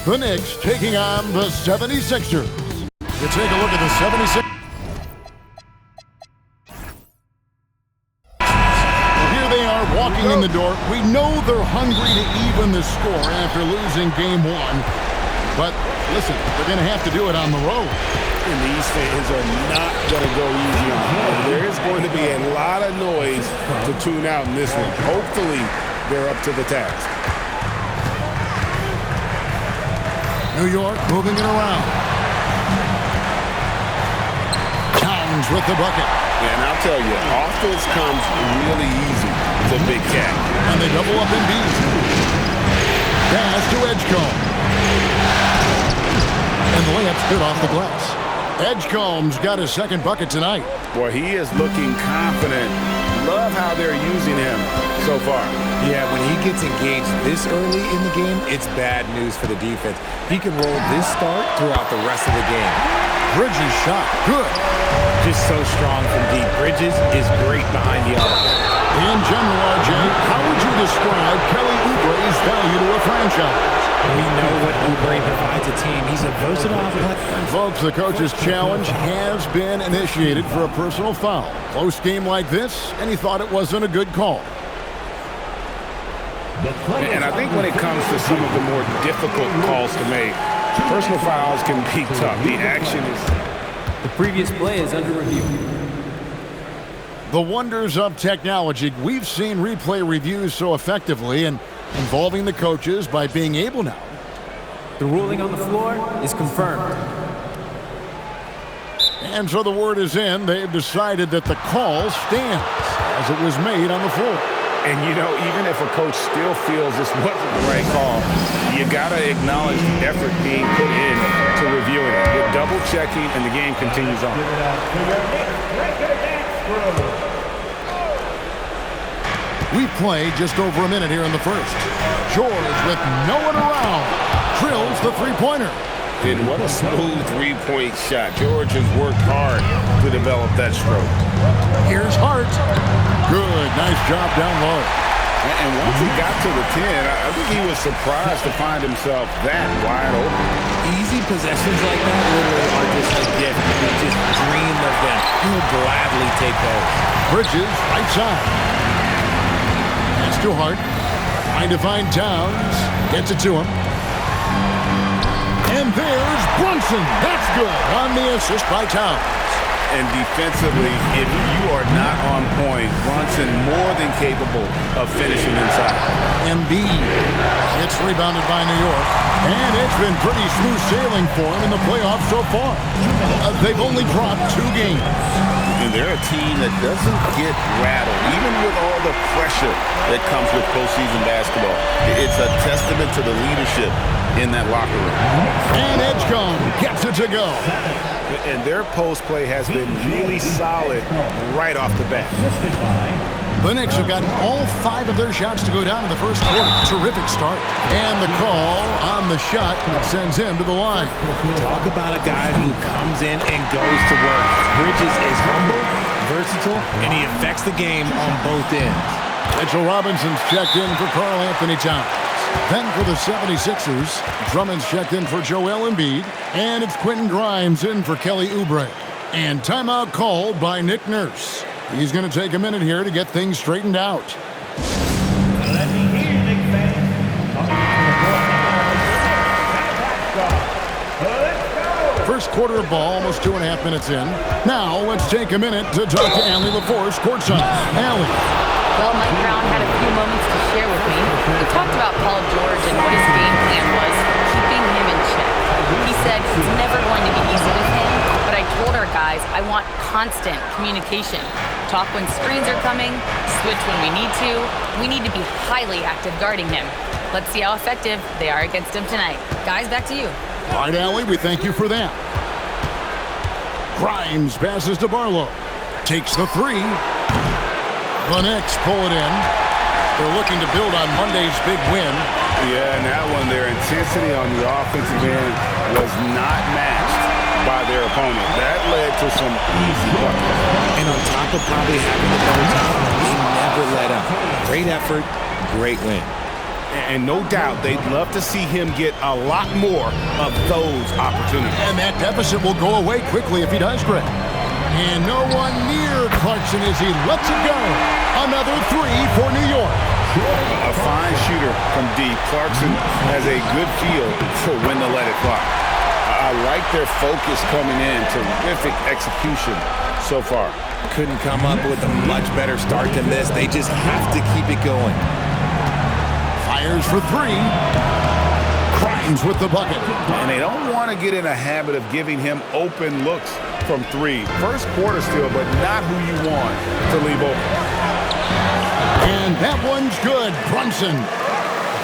The Knicks taking on the 76ers. You take a look at the 76ers. Here they are walking in the door. We know they're hungry to even the score after losing game one. But listen, they're going to have to do it on the road. And these fans are not going to go easy on them. There is going to be a lot of noise to tune out in this one. Hopefully, they're up to the task. New York moving it around. Towns with the bucket. And I'll tell you, offense comes really easy to Big Cat. And they double up in B. Pass to Edgecombe. And the layup's good off the glass. Edgecombe's got his second bucket tonight. Boy, he is looking confident. Love how they're using him so far. Yeah, when he gets engaged this early in the game, it's bad news for the defense. He can roll this start throughout the rest of the game. Bridges shot. Good. Just so strong from deep. Bridges is great behind the arc. In general, RJ, how would you describe Kelly Oubre's value to a franchise? We know what Oubre provides a team. He's a versatile player. And folks, the coach's challenge has been initiated for a personal foul. Close game like this, and he thought it wasn't a good call. And I think when it comes to some of the more difficult calls to make, personal fouls can be tough. The action is... The previous play is under review. The wonders of technology. We've seen replay reviews so effectively and involving the coaches by being able now. The ruling on the floor is confirmed. And so the word is in. They've decided that the call stands as it was made on the floor. And, you know, even if a coach still feels this wasn't the right call, you got to acknowledge the effort being put in to reviewing it. You're double-checking, and the game continues on. We played just over a minute here in the first. George with no one around drills the three-pointer. And what a smooth three-point shot. George has worked hard to develop that stroke. Here's Hart. Good, nice job down low. And once he got to the 10, I think he was surprised to find himself that wide open. Easy possessions like that literally are just a gift. You just dream of them. He'll gladly take those. Bridges, right side. That's to Hart. Trying to find Towns. Gets it to him. And there's Brunson. That's good on the assist by Towns. And defensively, if you are not on point, Brunson more than capable of finishing inside. Embiid. It's rebounded by New York. And it's been pretty smooth sailing for him in the playoffs so far. They've only dropped 2 games. And they're a team that doesn't get rattled, even with all the pressure that comes with postseason basketball. It's a testament to the leadership in that locker room. And Edgecombe gets it to go. And their post play has been really solid right off the bat. The Knicks have gotten all 5 of their shots to go down in the first quarter. Terrific start. And the call on the shot sends him to the line. Talk about a guy who comes in and goes to work. Bridges is humble, versatile, and he affects the game on both ends. Mitchell Robinson's checked in for Karl Anthony Towns. Then for the 76ers, Drummond's checked in for Joel Embiid. And it's Quentin Grimes in for Kelly Oubre. And timeout called by Nick Nurse. He's going to take a minute here to get things straightened out. Let me hear you, Knicks fans. First quarter of ball, almost 2.5 minutes in. Now let's take a minute to talk to Allie LaForce, courtside. Allie. Well, Mike Brown had a few moments to share with me. He talked about Paul George and what his game plan was, keeping him in check. He said it's never going to be easy with him, but I told our guys I want constant communication. Talk when screens are coming, switch when we need to. We need to be highly active guarding him. Let's see how effective they are against him tonight. Guys, back to you. All right, Allie, we thank you for that. Grimes passes to Barlow. Takes the 3. The Knicks pull it in. They're looking to build on Monday's big win. Yeah, and that one, their intensity on the offensive end was not matched by their opponent. That led to some easy buckets. And on top of probably having the better time, they never let up. Great effort, great win. And no doubt they'd love to see him get a lot more of those opportunities. And that deficit will go away quickly if he does, Greg. And no one near Clarkson as he lets it go. Another three for New York. A fine shooter from deep. Clarkson has a good feel for when to let it fly. I like their focus coming in. Terrific execution so far. Couldn't come up with a much better start than this. They just have to keep it going. Fires for three. Grimes with the bucket. And they don't want to get in a habit of giving him open looks from three. First quarter still, but not who you want to leave open. And that one's good.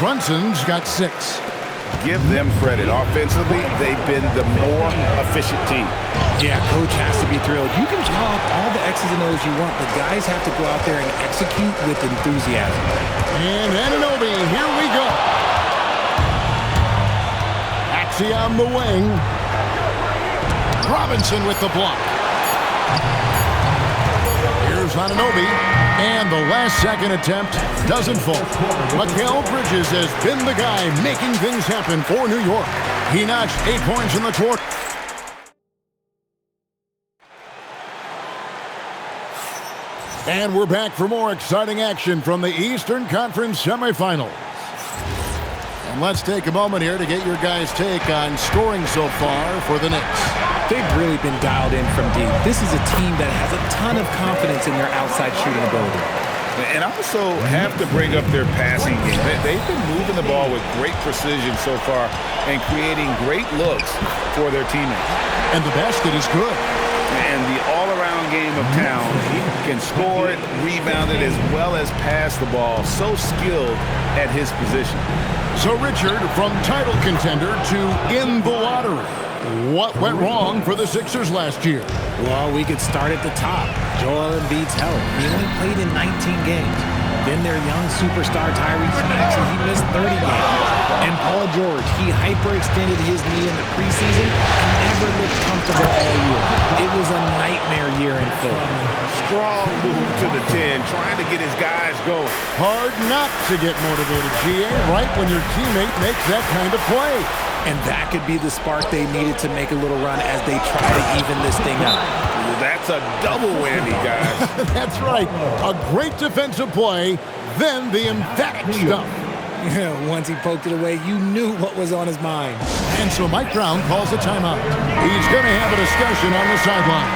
Brunson's got 6. Give them credit. Offensively, they've been the more efficient team. Yeah, coach has to be thrilled. You can draw up all the X's and O's you want, but guys have to go out there and execute with enthusiasm. And Anunoby, here we go. Axie on the wing. Robinson with the block. Here's Anunoby, and the last second attempt doesn't fall. Mikal Bridges has been the guy making things happen for New York. He notched 8 points in the quarter. And we're back for more exciting action from the Eastern Conference semifinals. And let's take a moment here to get your guys' take on scoring so far for the Knicks. They've really been dialed in from deep. This is a team that has a ton of confidence in their outside shooting ability. And also have to bring up their passing game. They've been moving the ball with great precision so far and creating great looks for their teammates. And the basket is good. And the all-around game of town, he can score it, rebound it, as well as pass the ball. So skilled at his position. So, Richard, from title contender to in the lottery, what went wrong for the Sixers last year? Well, we could start at the top. Joel Embiid's health. He only played in 19 games. Then their young superstar Tyrese Maxey, he missed 30 games. And Paul George, he hyperextended his knee in the preseason and never looked comfortable all year. It was a nightmare year in Philly. Strong move to the 10, trying to get his guys going. Hard not to get motivated, GA, right when your teammate makes that kind of play. And that could be the spark they needed to make a little run as they try to even this thing out. That's a double whammy, guys. That's right. A great defensive play, then the emphatic stuff. Yeah, once he poked it away, you knew what was on his mind. And so Mike Brown calls a timeout. He's going to have a discussion on the sideline.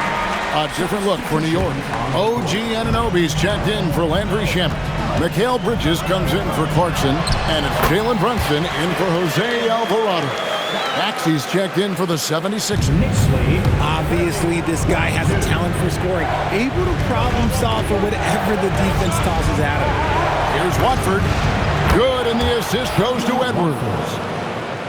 A different look for New York. OG Anunoby's checked in for Landry Shamet. Mikal Bridges comes in for Clarkson, and it's Jalen Brunson in for Jose Alvarado. Axie's checked in for the 76ers. Obviously, this guy has a talent for scoring, able to problem solve for whatever the defense tosses at him. Here's Watford. Good, and the assist goes to Edwards.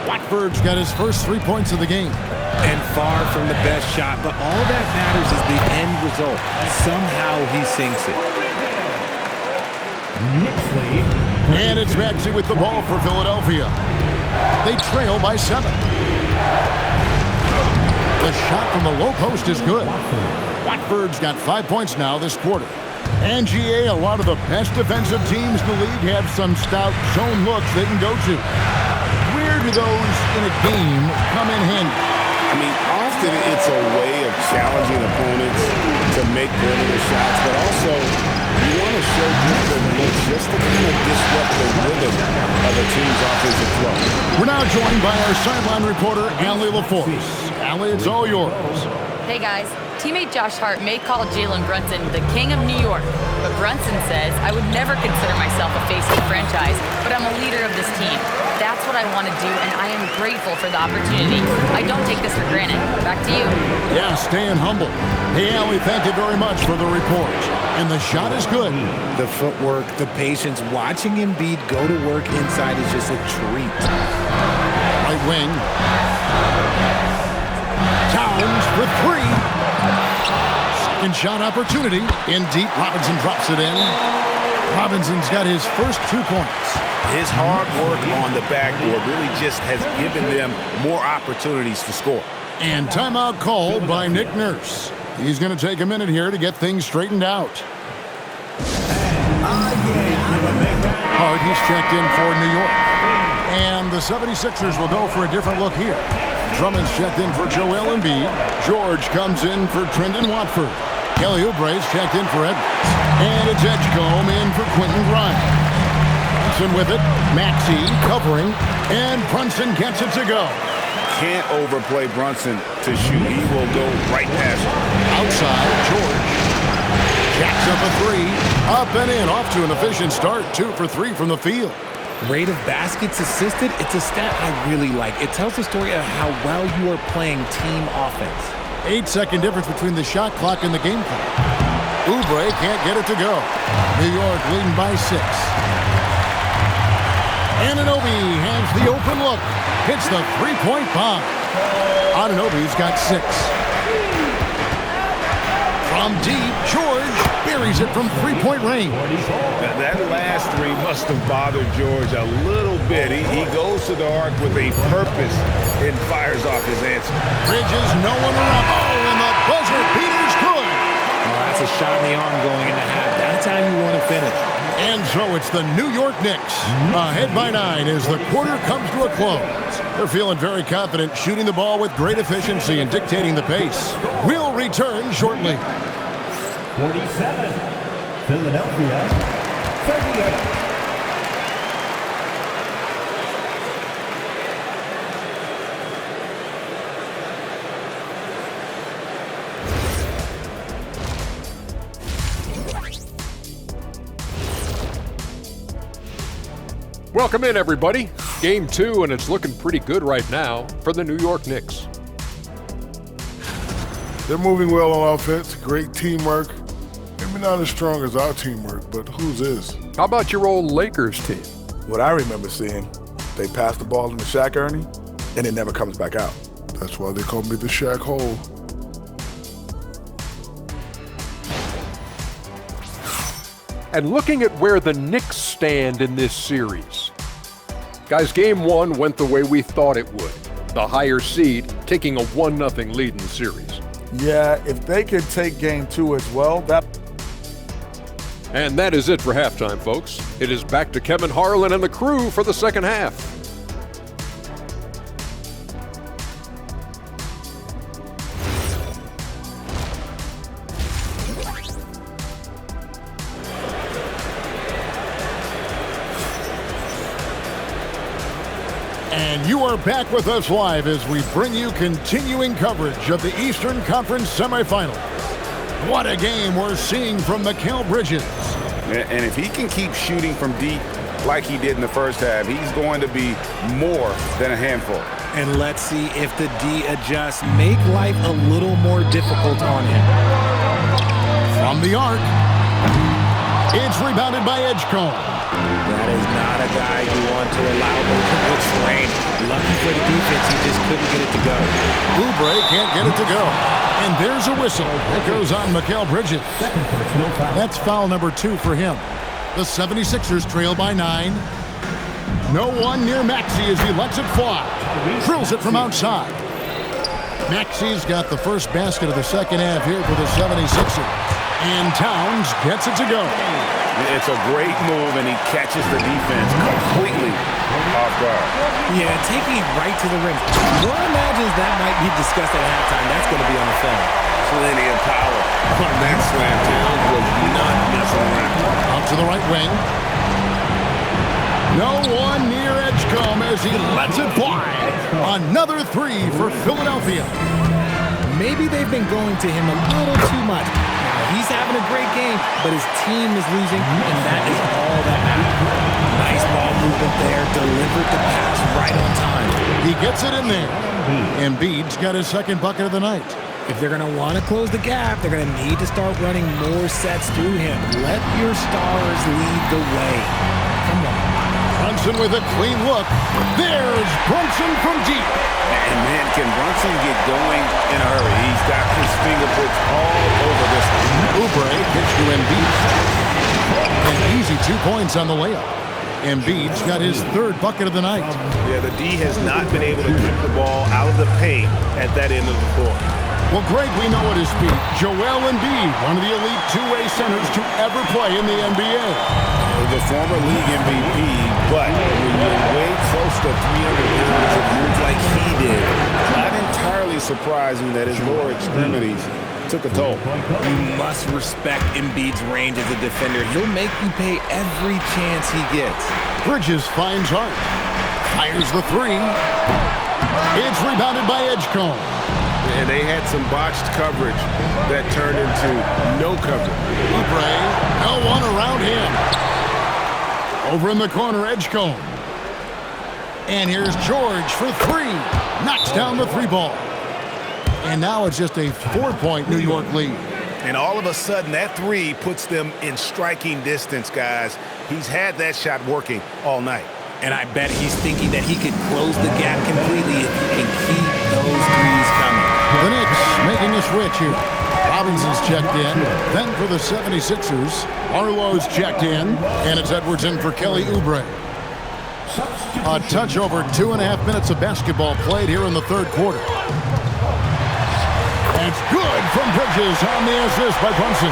Watford's got his first 3 points of the game. And far from the best shot, but all that matters is the end result. Somehow he sinks it. And it's Maxey with the ball for Philadelphia. They trail by 7. The shot from the low post is good. Watford's got 5 points now this quarter. And GA, a lot of the best defensive teams in the league have some stout zone looks they can go to. Where do those in a game come in handy? I mean, often it's a way of challenging opponents to make perimeter shots, but also you want to show different looks just to kind of disrupt the rhythm of a team's offensive flow. We're now joined by our sideline reporter, Allie LaForce. Allie, it's all yours. Hey guys, teammate Josh Hart may call Jalen Brunson the king of New York, but Brunson says, I would never consider myself a face of the franchise, but I'm a leader of this team. That's what I want to do, and I am grateful for the opportunity. I don't take this for granted. Back to you. Yeah, staying humble. Hey, Allie, thank you very much for the report. And the shot is good. The footwork, the patience, watching Embiid go to work inside is just a treat. Right wing. Towns for 3. Second shot opportunity. In deep, Robinson drops it in. Robinson's got his first 2 points. His hard work on the backboard really just has given them more opportunities to score. And timeout called by Nick Nurse. He's going to take a minute here to get things straightened out. Hart, he's checked in for New York. And the 76ers will go for a different look here. Drummond's checked in for Joel Embiid. George comes in for Trendon Watford. Kelly Oubre's checked in for Edwards. And it's Edgecombe in for Quentin Grimes. Brunson with it. Maxey covering. And Brunson gets it to go. Can't overplay Brunson to shoot. He will go right past him. Outside, George. Jacks up a three. Up and in. Off to an efficient start. 2 for 3 from the field. Rate of baskets assisted, it's a stat I really like. It tells the story of how well you are playing team offense. 8-second difference between the shot clock and the game clock. Oubre can't get it to go. New York leading by 6. Anunoby has the open look. Hits the three-point bomb. Anunoby's got 6. From deep, George buries it from three-point range. That last three must have bothered George a little bit. He goes to the arc with a purpose and fires off his answer. Bridges, no one around. Oh, and the buzzer beater's good. Well, that's a shot in the arm going into half. That's how you want to finish. And so it's the New York Knicks ahead by 9 as the quarter comes to a close. They're feeling very confident, shooting the ball with great efficiency and dictating the pace. We'll return shortly. 47, Philadelphia, 38. Welcome in, everybody. Game 2, and it's looking pretty good right now for the New York Knicks. They're moving well on offense, great teamwork. Maybe not as strong as our teamwork, but whose is? How about your old Lakers team? What I remember seeing, they pass the ball into Shaq Ernie, and it never comes back out. That's why they call me the Shaq Hole. And looking at where the Knicks stand in this series. Guys, Game 1 went the way we thought it would. The higher seed taking a 1-0 lead in the series. Yeah, if they could take Game 2 as well, that... And that is it for halftime, folks. It is back to Kevin Harlan and the crew for the second half. And you are back with us live as we bring you continuing coverage of the Eastern Conference semifinals. What a game we're seeing from Mikal Bridges. And if he can keep shooting from deep like he did in the first half, he's going to be more than a handful. And let's see if the D adjusts, make life a little more difficult on him. From the arc, it's rebounded by Edgecombe. That is not a guy you want to allow open looks lane. Lucky for the defense, he just couldn't get it to go. Oubre can't get it to go. And there's a whistle. It goes on Mikal Bridges. That's foul number 2 for him. The 76ers trail by 9. No one near Maxey as he lets it fly. Drills it from outside. Maxey's got the first basket of the second half here for the 76ers. And Towns gets it to go. It's a great move, and he catches the defense completely off guard. Yeah, taking it right to the rim. One imagines that might be discussed at halftime. That's going to be on the film. Plenty of power on that slam. Towns was not messing around. Out to the right wing. No one near Edgecombe as he lets it fly. Another 3 for Philadelphia. Maybe they've been going to him a little too much. He's having a great game, but his team is losing, and that is all that matters. Nice ball movement there, delivered the pass right on time. He gets it in there. Embiid's got his second bucket of the night. If they're going to want to close the gap, they're going to need to start running more sets through him. Let your stars lead the way. Come on. Brunson with a clean look. There's Brunson from deep. And man, can Brunson get going in a hurry? He's got his fingerprints all over this one. Oubre pitch to Embiid. An easy 2 points on the layup. Embiid's got his third bucket of the night. Yeah, the D has not been able to keep the ball out of the paint at that end of the floor. Well, Greg, we know at his feet, Joel Embiid, one of the elite two-way centers to ever play in the NBA. The former league MVP, but when you're way close to 300 pounds, it moves like he did. Not entirely surprising that his lower extremities took a toll. You must respect Embiid's range as a defender. He'll make you pay every chance he gets. Bridges finds Hart. Fires the three. It's rebounded by Edgecombe. And they had some botched coverage that turned into no coverage. Oubre, no one around him. Over in the corner, Edgecombe. And here's George for three. Knocks down the three ball. And now it's just a 4-point New York lead. And all of a sudden, that three puts them in striking distance, guys. He's had that shot working all night. And I bet he's thinking that he could close the gap completely if he can keep those threes coming. The Knicks making a switch here. Robinson's checked in. Then for the 76ers, Arlo's checked in. And it's Edwards in for Kelly Oubre. A touch over 2.5 minutes of basketball played here in the third quarter. It's good from Bridges on the assist by Brunson.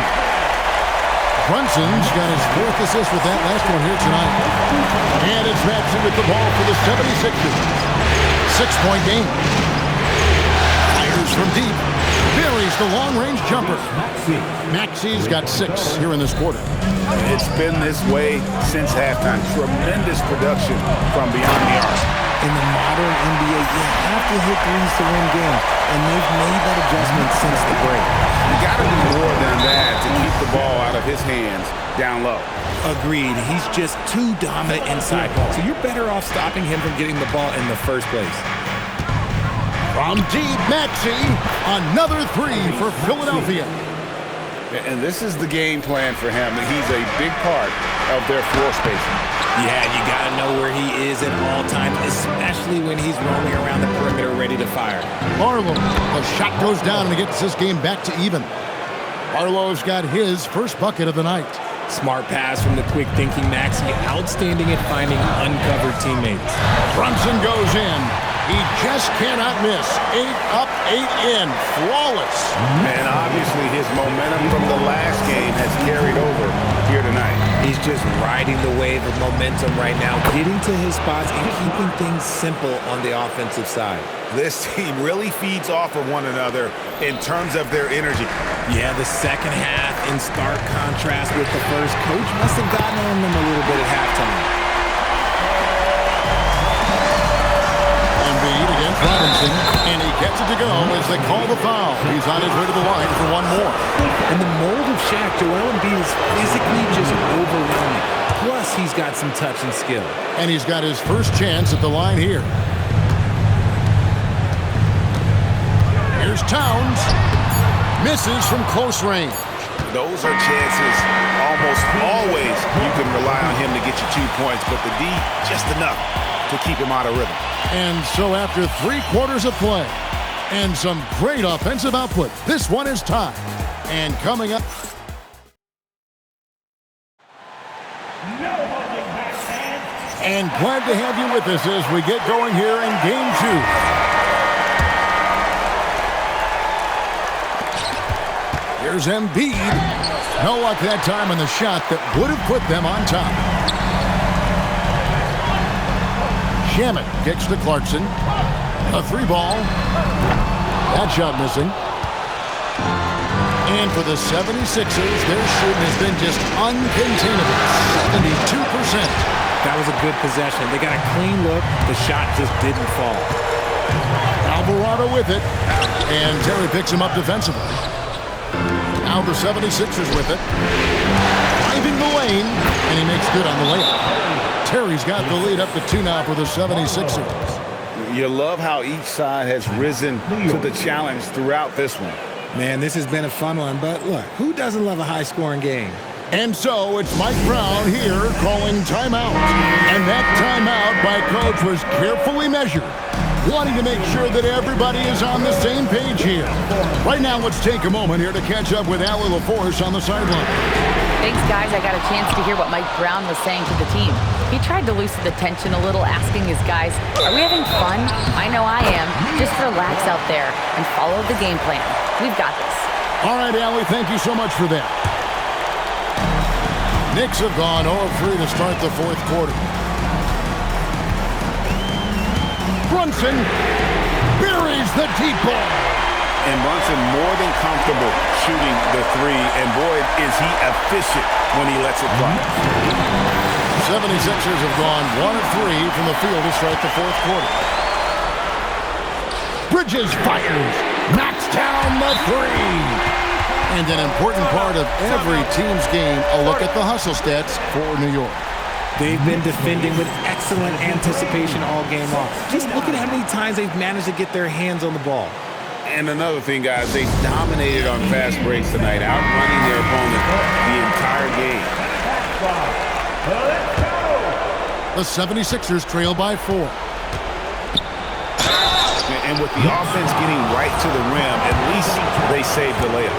Brunson's got his fourth assist with that last one here tonight. And it's Maxey with the ball for the 76ers. 6-point game. Fires from deep. Buries the long-range jumper. Maxey's got 6 here in this quarter. It's been this way since halftime. Tremendous production from beyond the arc. In the modern NBA, you have to hit threes to win games, and they've made that adjustment since the break. You got to do more than that to keep the ball out of his hands down low. Agreed. He's just too dominant inside. So you're better off stopping him from getting the ball in the first place. From deep, Maxey. Another three for Philadelphia. And this is the game plan for him. He's a big part of their floor spacing. Yeah, you got to know where he is at all times, especially when he's roaming around the perimeter ready to fire. Arlo, the shot goes down and he gets this game back to even. Arlo's got his first bucket of the night. Smart pass from the quick-thinking Maxey. Outstanding at finding uncovered teammates. Brunson goes in. He just cannot miss. 8 up, 8 in. Flawless. And obviously his momentum from the last game has carried over here tonight. He's just riding the wave of momentum right now, getting to his spots and keeping things simple on the offensive side. This team really feeds off of one another in terms of their energy. Yeah, the second half in stark contrast with the first. Coach must have gotten on them a little bit at halftime. Embiid against Robinson, and he gets it to go as they call the foul. He's on his way to the line for one more. And the mold of Shaq, Joel Embiid is physically just overwhelming. Plus, he's got some touch and skill. And he's got his first chance at the line here. Here's Towns. Misses from close range. Those are chances almost always you can rely on him to get you 2 points, but the D, just enough to keep him out of rhythm. And so after 3 quarters of play and some great offensive output, this one is tied. And coming up... And glad to have you with us as we get going here in Game 2. Here's Embiid. No luck that time on the shot that would have put them on top. Shamet kicks to Clarkson. A 3-ball. That shot missing. And for the 76ers, their shooting has been just uncontainable. 72%. That was a good possession. They got a clean look. The shot just didn't fall. Alvarado with it. And Terry picks him up defensively. Now the 76ers with it. Driving the lane. And he makes good on the layup. Terry's got the lead up to 2 now for the 76ers. You love how each side has risen to the challenge throughout this one. Man, this has been a fun one, but look, who doesn't love a high-scoring game? And so it's Mike Brown here calling timeout. And that timeout by Coach was carefully measured, wanting to make sure that everybody is on the same page here. Right now, let's take a moment here to catch up with Allie LaForce on the sideline. Thanks, guys. I got a chance to hear what Mike Brown was saying to the team. He tried to loosen the tension a little, asking his guys, are we having fun? I know I am. Just relax out there and follow the game plan. We've got this. All right, Allie, thank you so much for that. Knicks have gone 0-3 to start the fourth quarter. Brunson buries the deep ball. And Brunson more than comfortable shooting the three, and boy, is he efficient when he lets it fly. 76ers have gone 1 of 3 from the field to start the fourth quarter. Bridges fires, knocks down the three. And an important part of every team's game, a look at the hustle stats for New York. They've been defending with excellent anticipation all game long. Just look at how many times they've managed to get their hands on the ball. And another thing, guys, they dominated on fast breaks tonight, outrunning their opponent the entire game. The 76ers trail by 4. And with the offense getting right to the rim, at least they saved the layup.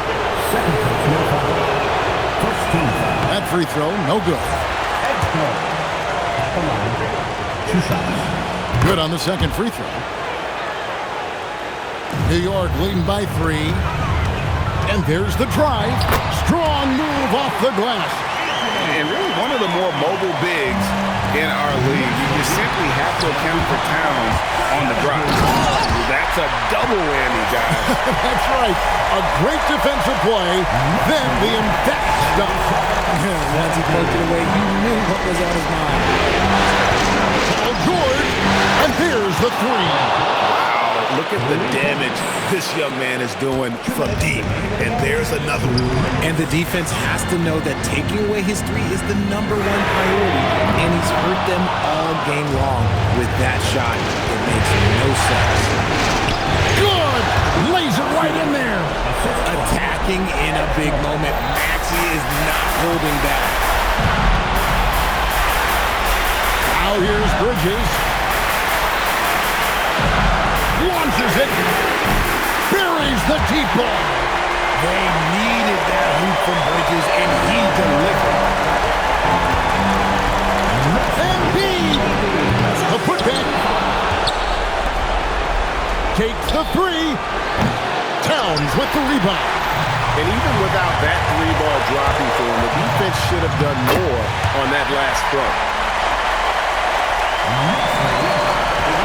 That free throw, no good. Good on the second free throw. New York leading by 3. And there's the drive. Strong move off the glass. And really one of the more mobile bigs in our league. You simply have to account for Towns on the drive. That's a double whammy, guys. That's right. A great defensive play, then the emphatic stuff. Once he poked it away, you knew what was on his mind. Paul George, and here's the three. Look at the damage this young man is doing from deep. And there's another one. And the defense has to know that taking away his three is the #1 priority. And he's hurt them all game long with that shot. It makes no sense. Good! Lays it right in there. Attacking in a big moment. Maxey is not holding back. Now here's Bridges. Launches it. Buries the deep ball. They needed that hoop from Bridges, and he delivered. Embiid. The putback. Takes the three. Towns with the rebound. And even without that three-ball dropping for him, the defense should have done more on that last throw.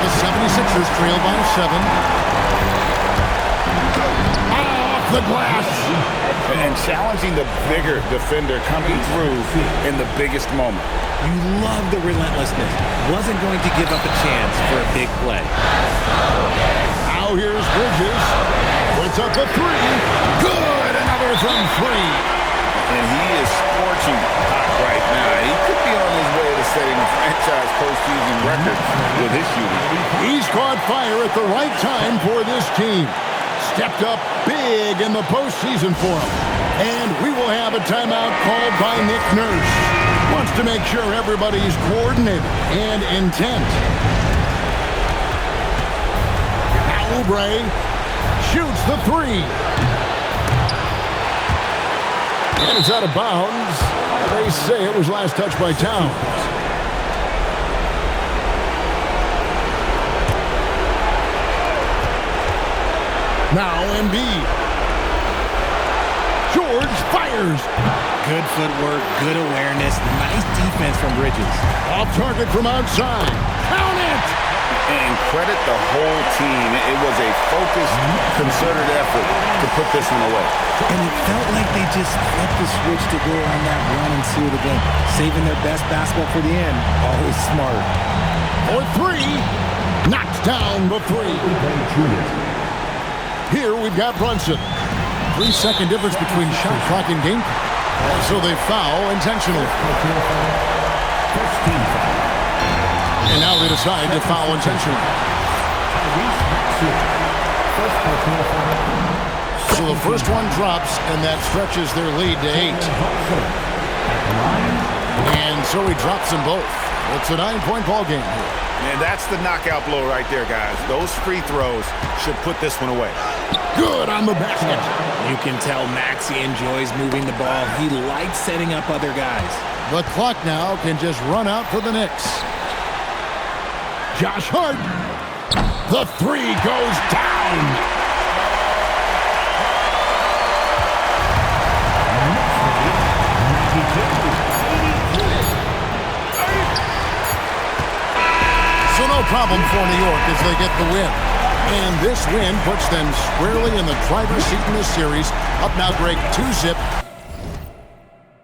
The 76ers trail by 7. Off the glass. And challenging the bigger defender coming through in the biggest moment. You love the relentlessness. Wasn't going to give up a chance for a big play. Now here's Bridges. Puts up a three. Good! Another from 3. And he is scorching hot right now. He could be on his way to setting a franchise postseason record with his shooting. He's caught fire at the right time for this team. Stepped up big in the postseason for him. And we will have a timeout called by Nick Nurse. Wants to make sure everybody's coordinated and intent. Now Oubre shoots the three. And it's out of bounds. They say it was last touched by Towns. Now Embiid. George fires. Good footwork, good awareness, nice defense from Bridges. Off target from outside. Count it! And credit the whole team. It was a focused, concerted effort to put this one away. And it felt like they just flipped the switch to go on that run and seal the game. Saving their best basketball for the end. Always smart. For 3. Knocks down the 3. Here we've got Brunson. 3-second difference between shot clock and game clock. So they foul intentionally. And now they decide to foul intentionally. So the first one drops, and that stretches their lead to 8. And so he drops them both. It's a 9-point ball game here. And that's the knockout blow right there, guys. Those free throws should put this one away. Good on the basket. You can tell Maxey enjoys moving the ball. He likes setting up other guys. The clock now can just run out for the Knicks. Josh Hart. The 3 goes down. no problem for New York as they get the win. And this win puts them squarely in the driver's seat in this series. Up now, Greg, 2-zip